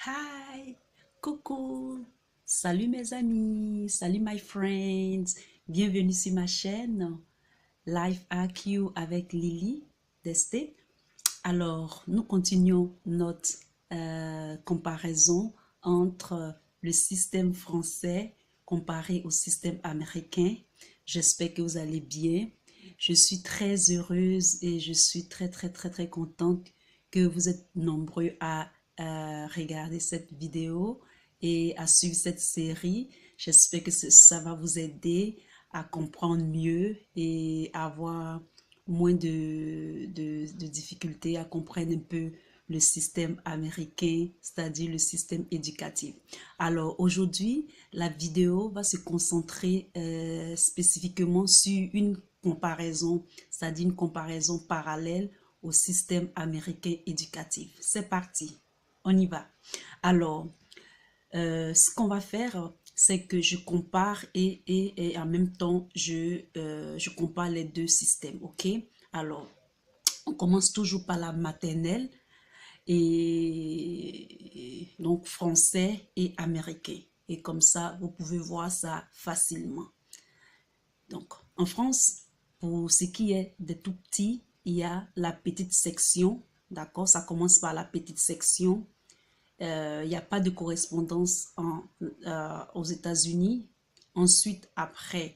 Hi, coucou, salut mes amis, salut my friends, bienvenue sur ma chaîne Life AQ avec Lily Desté. Alors, nous continuons notre comparaison entre le système français comparé au système américain. J'espère que vous allez bien. Je suis très heureuse et je suis très contente que vous êtes nombreux à regarder cette vidéo et à suivre cette série. J'espère que ça va vous aider à comprendre mieux et avoir moins de difficultés à comprendre un peu le système américain, c'est-à-dire le système éducatif. Alors aujourd'hui, la vidéo va se concentrer spécifiquement sur une comparaison, c'est-à-dire une comparaison parallèle au système américain éducatif. C'est parti, on y va. Alors, ce qu'on va faire, c'est que je compare et en même temps, je compare les deux systèmes, ok? Alors, on commence toujours par la maternelle et donc français et américain. Et comme ça, vous pouvez voir ça facilement. Donc, en France, pour ce qui est des tout petits, il y a la petite section, d'accord? Ça commence par la petite section. Il n'y a pas de correspondance aux États-Unis. Ensuite, après,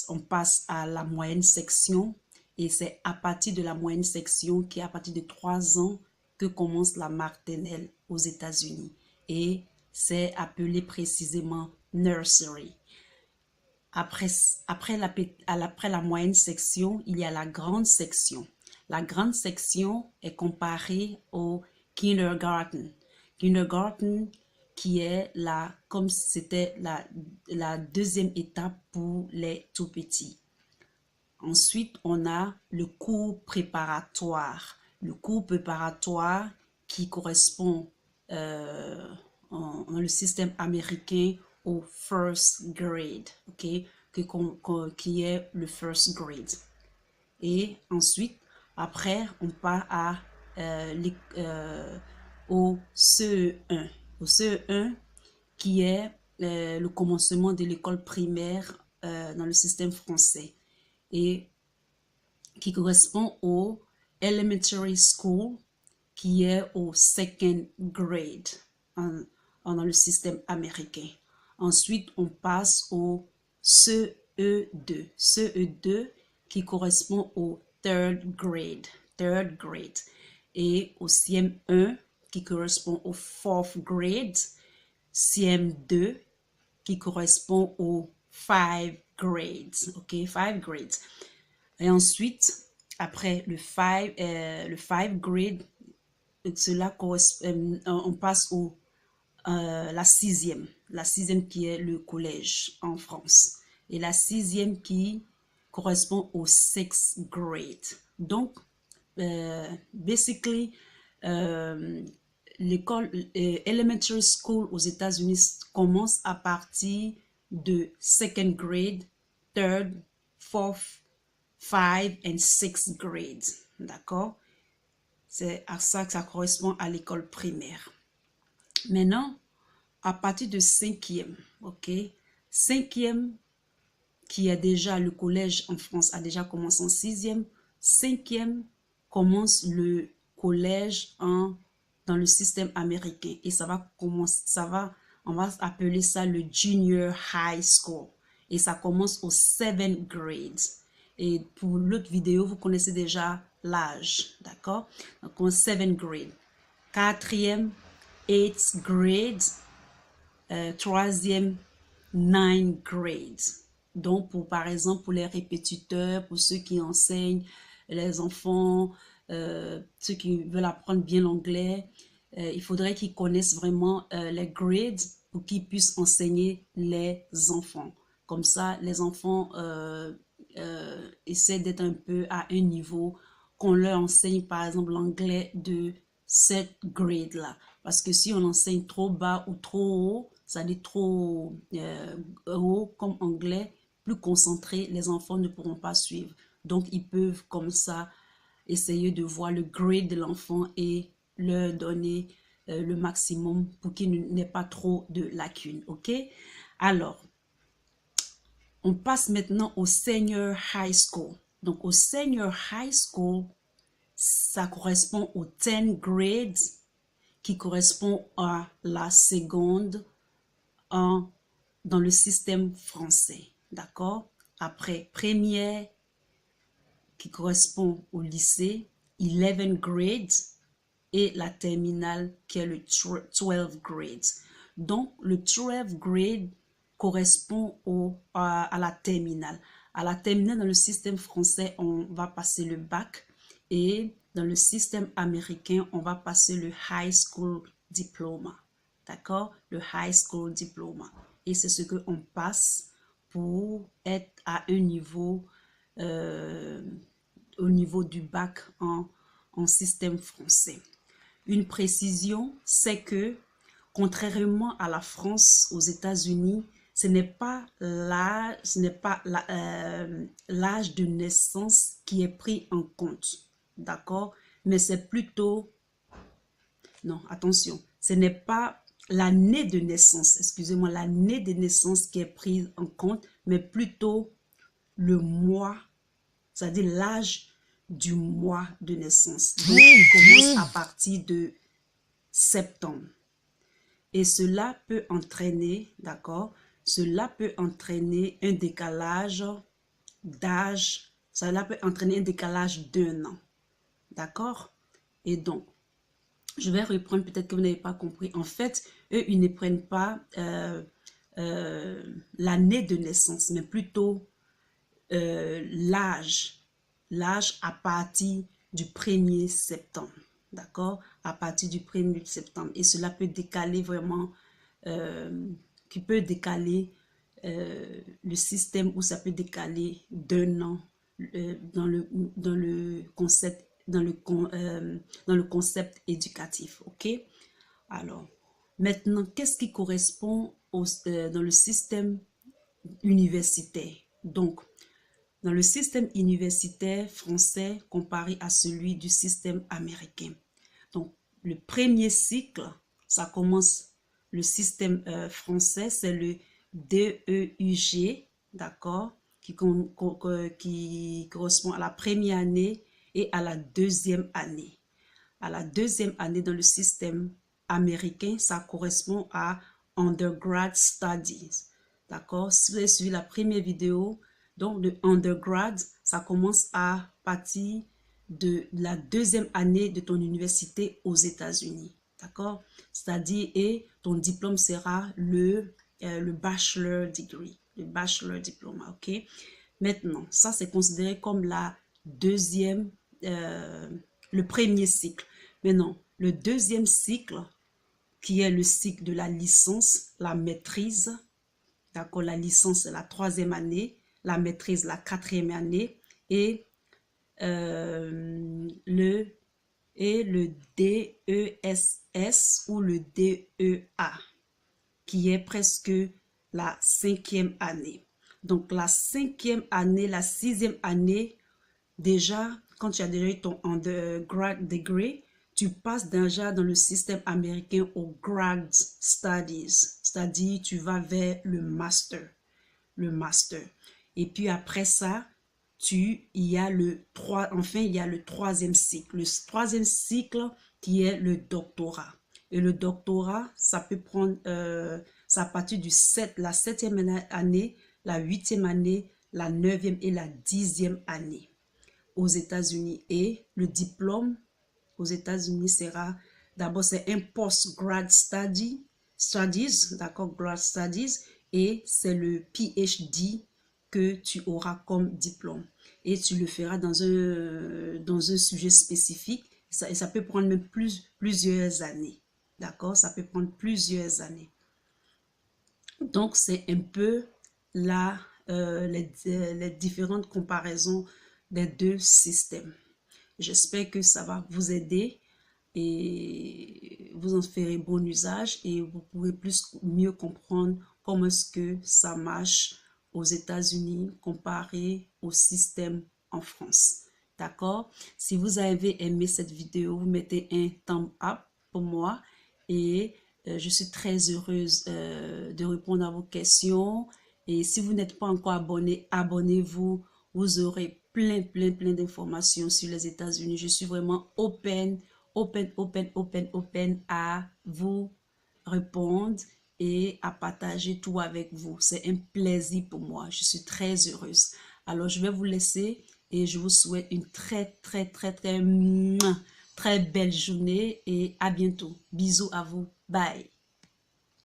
on passe à la moyenne section et c'est à partir de la moyenne section qui est à partir de 3 ans que commence la maternelle aux États-Unis. Et c'est appelé précisément nursery. Après la moyenne section, il y a la grande section. La grande section est comparée au kindergarten. Kindergarten qui est comme si c'était la deuxième étape pour les tout petits. Ensuite, on a le cours préparatoire. Le cours préparatoire qui correspond dans le système américain au first grade, ok, qui est le first grade. Et ensuite, après, on part au CE1. Au CE1, qui est le commencement de l'école primaire dans le système français et qui correspond au elementary school, qui est au second grade dans le système américain. Ensuite, on passe au CE2. CE2 qui correspond au third grade. Third grade. Et au CM1 qui correspond au fourth grade. CM2 qui correspond au five grades. OK, five grades. Et ensuite, après le five grade, on passe la sixième qui est le collège en France, et la sixième qui correspond au sixth grade. Donc, basically, l'école elementary school aux États-Unis commence à partir de second grade, third, fourth, five and sixth grade. D'accord? C'est à ça que ça correspond à l'école primaire. Maintenant, à partir de cinquième, ok? Cinquième, qui est déjà le collège en France, a déjà commencé en sixième. Cinquième commence le collège dans le système américain. Et ça va commencer, on va appeler ça le junior high school. Et ça commence au seventh grade. Et pour l'autre vidéo, vous connaissez déjà l'âge, d'accord? Donc, au seventh grade. Quatrième, eighth grade. Troisième, ninth grade. Donc, par exemple, pour les répétiteurs, pour ceux qui enseignent les enfants, ceux qui veulent apprendre bien l'anglais, il faudrait qu'ils connaissent vraiment les grades pour qu'ils puissent enseigner les enfants. Comme ça, les enfants essaient d'être un peu à un niveau qu'on leur enseigne, par exemple, l'anglais de cette grade-là. Parce que si on enseigne trop bas ou trop haut, ça dit trop haut comme anglais, plus concentré, les enfants ne pourront pas suivre. Donc, ils peuvent comme ça essayer de voir le grade de l'enfant et leur donner le maximum pour qu'il n'ait pas trop de lacunes, ok? Alors, on passe maintenant au Senior High School. Donc, au Senior High School, ça correspond au 10 grades qui correspond à la seconde dans le système français. D'accord? Après, première qui correspond au lycée, 11 grades et la terminale qui est le 12 grades. Donc, le 12 grade correspond à la terminale. À la terminale, dans le système français, on va passer le bac et dans le système américain, on va passer le High School Diploma. D'accord? Le High School Diploma. Et c'est ce qu'on passe pour être à un niveau, au niveau du bac en système français. Une précision, c'est que contrairement à la France, aux États-Unis, ce n'est pas l'âge de naissance qui est pris en compte, d'accord? Mais c'est plutôt, non, attention, ce n'est pas l'année de naissance, excusez-moi, l'année de naissance qui est prise en compte, mais plutôt le mois, c'est-à-dire l'âge du mois de naissance. Donc, il commence à partir de septembre. Et cela peut entraîner, d'accord, cela peut entraîner un décalage d'âge, cela peut entraîner un décalage d'1 an, d'accord? Et donc, je vais reprendre, peut-être que vous n'avez pas compris. En fait, eux, ils ne prennent pas l'année de naissance, mais plutôt l'âge à partir du 1er septembre. D'accord? À partir du 1er septembre. Et cela peut décaler vraiment, qui peut décaler le système, ou ça peut décaler d'1 an dans le concept, dans le concept éducatif. OK? Alors, maintenant, qu'est-ce qui correspond dans le système universitaire? Donc, dans le système universitaire français comparé à celui du système américain. Donc, le premier cycle, ça commence, le système français, c'est le DEUG, d'accord, qui correspond à la première année et à la deuxième année. À la deuxième année dans le système américain, ça correspond à Undergrad Studies. D'accord? Si vous avez suivi la première vidéo, donc le undergrad, ça commence à partir de la deuxième année de ton université aux États-Unis. D'accord? C'est-à-dire, et ton diplôme sera le bachelor degree, le bachelor diploma. OK? Maintenant, ça c'est considéré comme la deuxième, le premier cycle. Maintenant, le deuxième cycle, qui est le cycle de la licence, la maîtrise. D'accord, la licence, c'est la 3e année, la maîtrise, la 4e année, et le DESS ou le DEA, qui est presque la 5e année. Donc, la 5e année, la 6e année, déjà, quand tu as déjà eu ton undergrad degree, tu passes déjà dans le système américain au grad studies, c'est-à-dire tu vas vers le master. Et puis après ça, il y a le 3e cycle. Le 3e cycle qui est le doctorat. Et le doctorat, ça peut prendre, ça à partir la 7e année, la 8e année, la 9e et la 10e année aux États-Unis. Et le diplôme aux États-Unis sera, d'abord c'est un postgrad studies, d'accord, grad studies, et c'est le PhD que tu auras comme diplôme. Et tu le feras dans un sujet spécifique, et ça peut prendre même plusieurs années, d'accord, ça peut prendre plusieurs années. Donc, c'est un peu là les différentes comparaisons des deux systèmes. J'espère que ça va vous aider et vous en ferez bon usage et vous pourrez mieux comprendre comment est-ce que ça marche aux États-Unis comparé au système en France. D'accord? Si vous avez aimé cette vidéo, vous mettez un thumb up pour moi et je suis très heureuse de répondre à vos questions. Et si vous n'êtes pas encore abonné, abonnez-vous. Vous aurez plein d'informations sur les États-Unis. Je suis vraiment open à vous répondre et à partager tout avec vous. C'est un plaisir pour moi. Je suis très heureuse. Alors, je vais vous laisser et je vous souhaite une très belle journée et à bientôt. Bisous à vous. Bye.